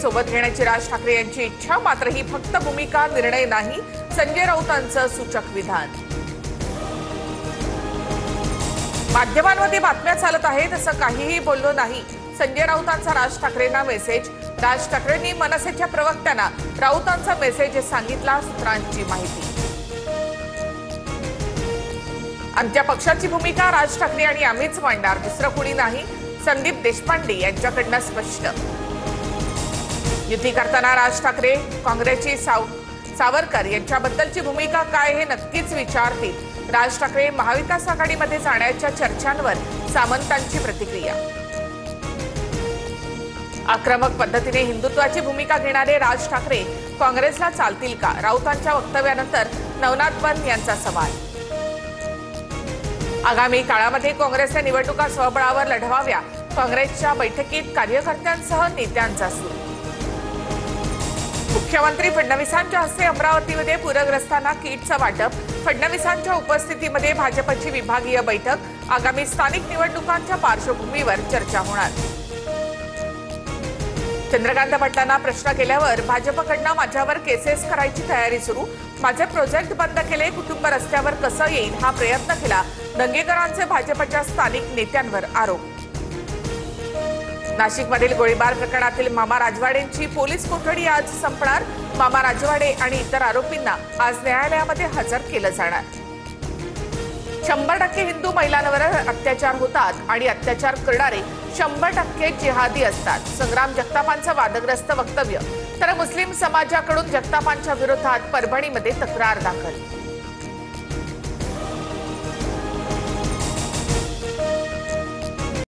सोबत घेण्याची राज ठाकरे यांची इच्छा, मात्र ही फक्त भूमिका, निर्णय नाही, संजय राऊतांचं सूचक विधान। माध्यमांमध्ये बातम्या चालत आहेत असं काहीही बोललो नाही, संजय राऊतांचा राज ठाकरेंना मेसेज। राज ठाकरेंनी मनसेच्या प्रवक्त्यांना राऊतांचा मेसेज सांगितला, सूत्रांची माहिती। आमच्या पक्षाची भूमिका राज ठाकरे आणि आम्हीच मांडणार, दुसरं कुणी नाही, संदीप देशपांडे यांच्याकडनं स्पष्ट। युती करताना राज ठाकरे काँग्रेसची सावरकर यांच्याबद्दलची भूमिका काय हे नक्कीच विचारतील। राज ठाकरे महाविकास आघाडीमध्ये जाण्याच्या चर्चांवर सामंतांची प्रतिक्रिया। आक्रमक पद्धतीने हिंदुत्वाची भूमिका घेणारे राज ठाकरे काँग्रेसला चालतील का? राऊतांच्या वक्तव्यानंतर नवनाथ बन यांचा सवाल। आगामी काळामध्ये काँग्रेसने निवडणुका स्वबळावर लढवाव्या, काँग्रेसच्या बैठकीत कार्यकर्त्यांसह नेत्यांचा सूर। मुख्यमंत्री फडणवीसांच्या हस्ते अमरावतीमध्ये पूरग्रस्तांना किटचं वाटप, फडणवीसांच्या उपस्थितीमध्ये भाजपची विभागीय बैठक। आगामी स्थानिक निवडणुकांच्या पार्श्वभूमीवर चर्चा होणार। चंद्रकांत पाटलांना प्रश्न केल्यावर भाजपकडनं माझ्यावर केसेस करायची तयारी सुरू, माझे प्रोजेक्ट बंद केले, कुटुंब रस्त्यावर कसं येईल हा प्रयत्न केला, दंगेकरांचे भाजपच्या स्थानिक नेत्यांवर आरोप। नाशिकमधील गोळीबार प्रकरणातील मामा राजवाडेंची पोलीस कोठडी आज संपणार, मामा राजवाडे आणि इतर आरोपींना आज न्यायालयामध्ये हजर केलं जाणार। 100% हिंदू महिलांवर अत्याचार होतात आणि अत्याचार करणारे 100% जिहादी असतात, संग्राम जगतापांचं वादग्रस्त वक्तव्य। तर मुस्लिम समाजाकडून जगतापांच्या विरोधात परभणीमध्ये तक्रार दाखल।